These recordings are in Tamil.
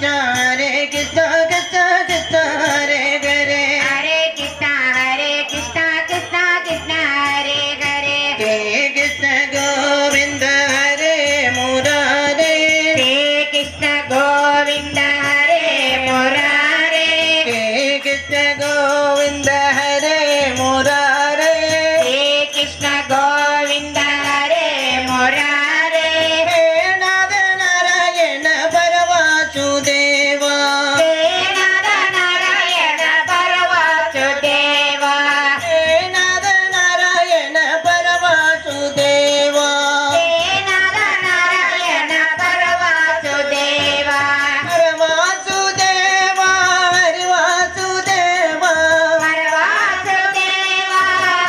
कृष्णा कृष्णा कृष्णा कृष्णा हरे हरे कृष्णा कृष्णा कृष्णा हरे हरे हे कृष्ण गोविंद हरे मुरारे हे कृष्ण गोविंद हरे मुरारे हे कृष्ण गोविंद हरे मुरारे हे कृष्ण गोविंद हरे मुरारे हे नाद नारायण परवासुदेवा हे नाद नारायण परवासुदेवा हे नाद नारायण परवासुदेवा हे नाद नारायण परवासुदेवा परवासुदेवा हरि वासुदेवा परवासुदेवा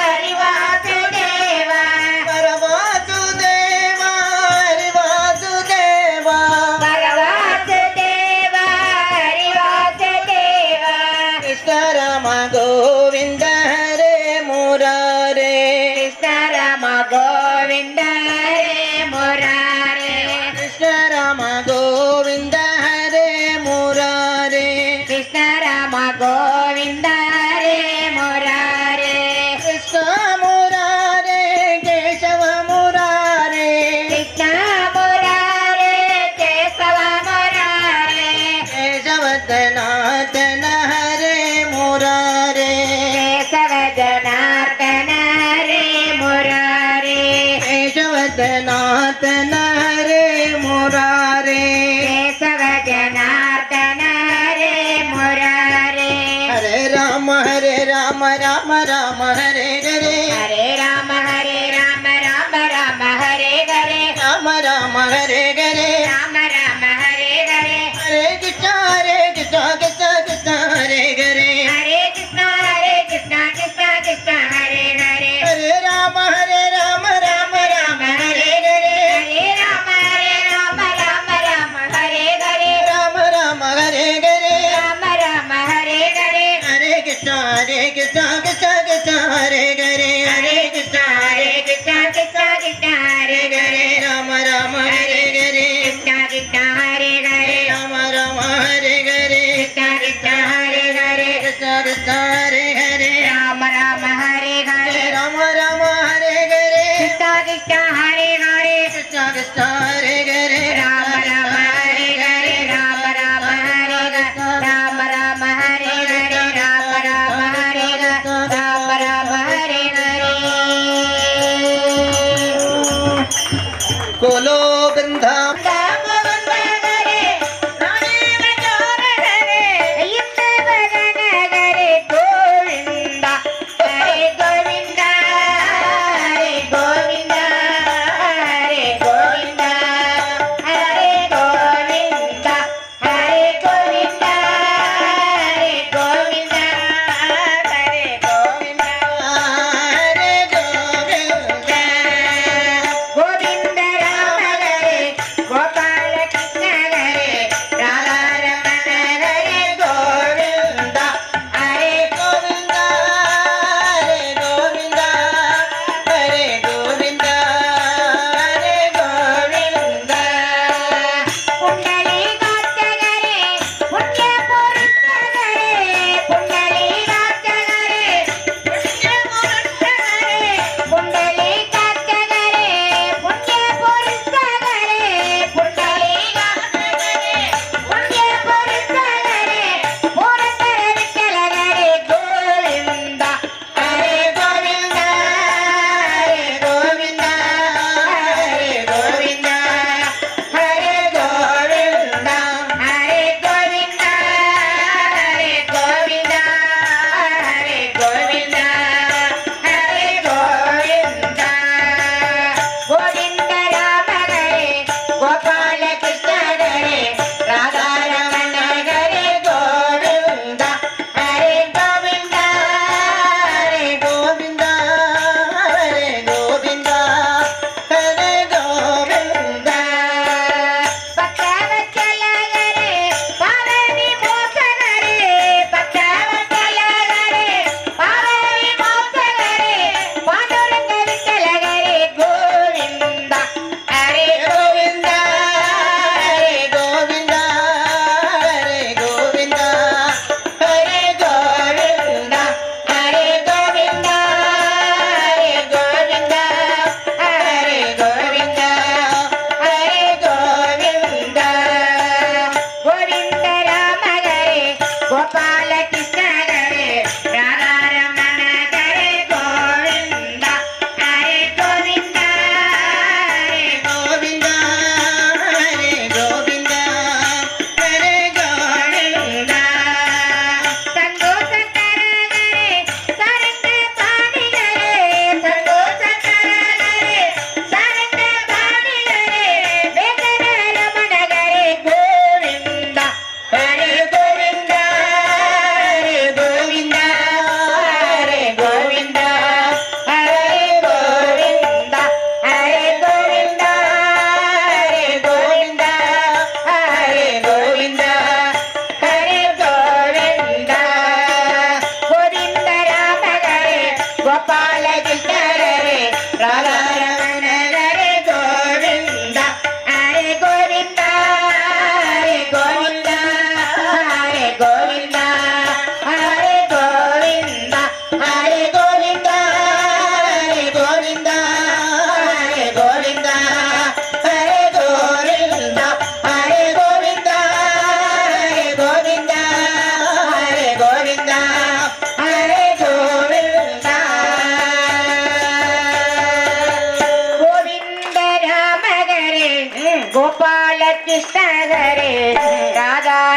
हरि वासुदेवा परवासुदेवा हरि वासुदेवा परवासुदेवा हरि वासुदेवा कृष्ण राम गोविंद हरे मुरारे कृष्ण राम गोविंद हरे मुरारे कृष्ण राम गोविंद हरे मुरारे कृष्ण राम गोविंद हरे मुरारे कृष्ण मुरारे केशव मुरारे कृष्ण मुरारे केशव मुरारे केशव जनार्दन हरे मुरारे केशव जनार्दन हरे मुरारे केशव जनार्दन हरे मुरारे केशव जनार्दन हरे मुरारे हरे राम राम राम हरे हरे हरे राम राम राम हरे हरे राम राम हरे हरे राम राम हरे हरे हरे कृष्ण कृष्ण कृष्ण हरे हरे हरे कृष्णा कृष्णा कृष्णा हरे हरे हरे राम राम राम हरे हरे हरे राम राम हरे हरे राम राम हरे हरे राम राम हरे हरे हरे कृष्ण कृष्ण कृष्ण हरे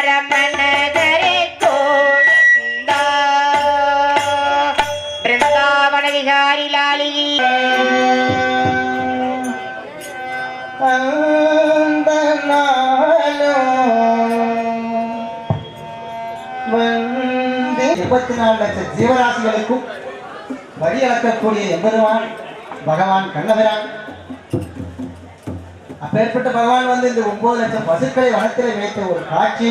रमण करे गोविंद वृंदावन विहारी लाली அந்த நாளும் வந்து 24 லட்சம் ஜீவராசிகளுக்கும் வழி அளக்கக்கூடிய எம்பெருமான் பகவான் கண்ணபிரான். அப்பேற்பட்ட பகவான் வந்து இந்த 9 லட்சம் பசுக்களை வனத்திலே மேய்த்த ஒரு காட்சி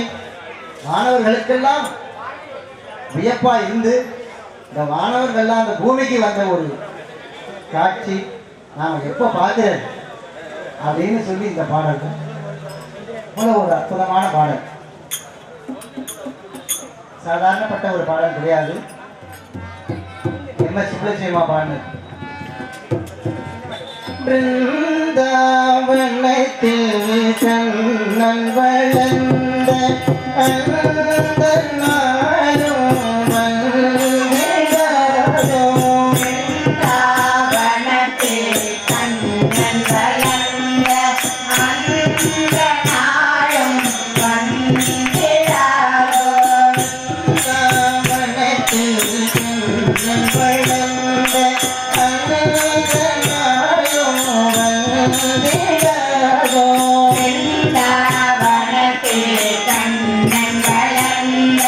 மாணவர்களுக்கெல்லாம் வியப்பா இருந்து இந்த மாணவர்கள்லாம் அந்த பூமிக்கு வந்த ஒரு காட்சி நாம் எப்போ பார்க்கிறது அப்படின்னு சொல்லி இந்த பாடல் அவ்வளோ ஒரு அற்புதமான பாடல். சாதாரணப்பட்ட ஒரு பாடல் கிடையாது. எம்.எஸ். சுப்புலட்சுமிமா பாடினது. பிருந்தாவனத்தில் கண்ணன் வளர்ந்த அந்த நாளும் வந்திடாதோ. वृंदावनத்தில் கண்ணன் வளர்ந்த அந்த நாளும் வந்திடாதோ. பிருந்தாவனத்தில் கண்ணன் வளர்ந்த அந்த நாளும் வந்திடாதோ. वृंदावनத்தில் கண்ணன் வளர்ந்த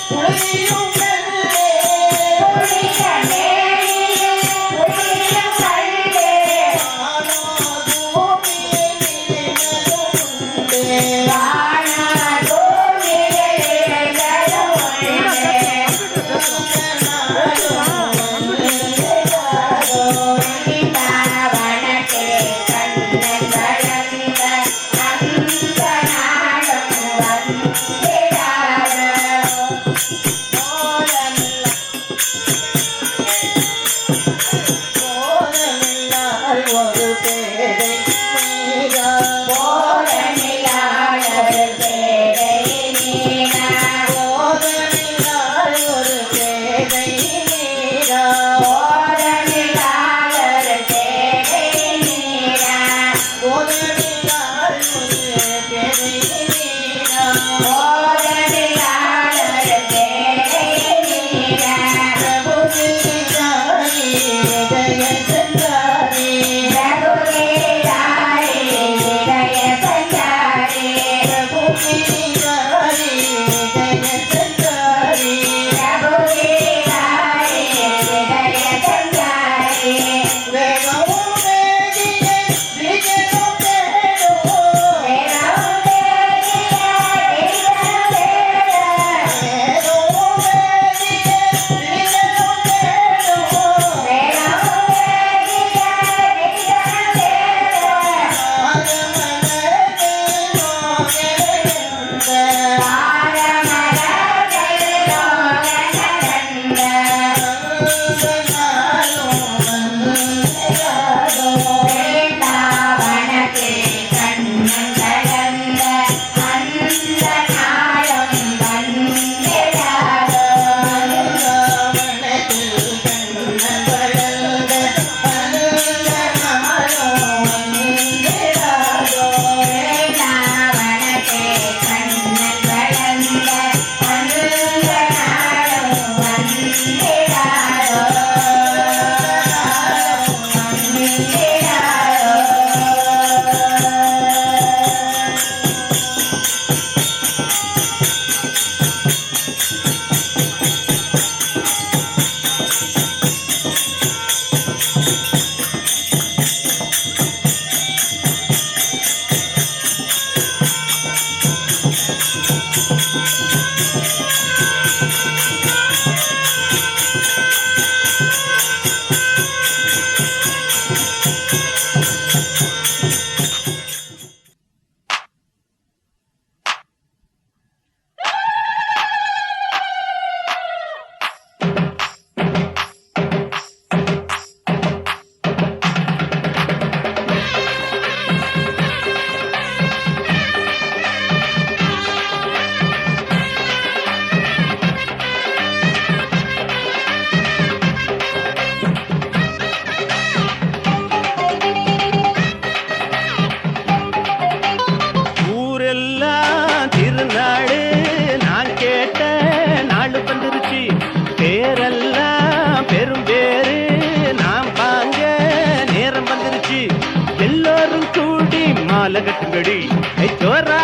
புலியும் ஒரு பேரை நீரா போதனிலாள் ஒரு பேரை நீரா போதனிலாள் ஒரு பேரை நீரா போதனிலாள் ஒரு பேரை நீரா போதனிலாள் ஒரு பேரை நீரா போதனிலாள் ஒரு பேரை நீரா பிரபு நீராய் ஜெய சந்தாரி பிரபு நீராய் ஜெய சந்தாரி பிரபு நீராய் ஜெய சந்தாரி பிரபு நீராய் ஜெய சந்தாரி வேகமும் வேகிய விஜயம் தேடுவோ வேகமும் வேகிய விஜயம் தேடுவோ வேகமும் வேகிய விஜயம் தேடுவோ வேகமும் வேகிய விஜயம் தேடுவோ ஆரமலதே மோகனந்த ஆரமலதே மோகனந்த வேண்டாவனத்தே கண்ணன் கலந்த அந்த நாளும் வந்திடாதோ வேண்டாவனத்தே கண்ணன் கலந்த அந்த நாளும் வந்திடாதோ வேண்டாவனத்தே கண்ணன் கலந்த அந்த நாளும் வந்திடாதோ ஊரெல்லாம் திருநாடு நான் கேட்ட நாடு வந்துருச்சு பேரெல்லாம் பெரும் பேரு நாம் பாங்க நேரம் வந்துருச்சு எல்லாரும் கூடி மாலை கட்டுங்கடி ஜோரா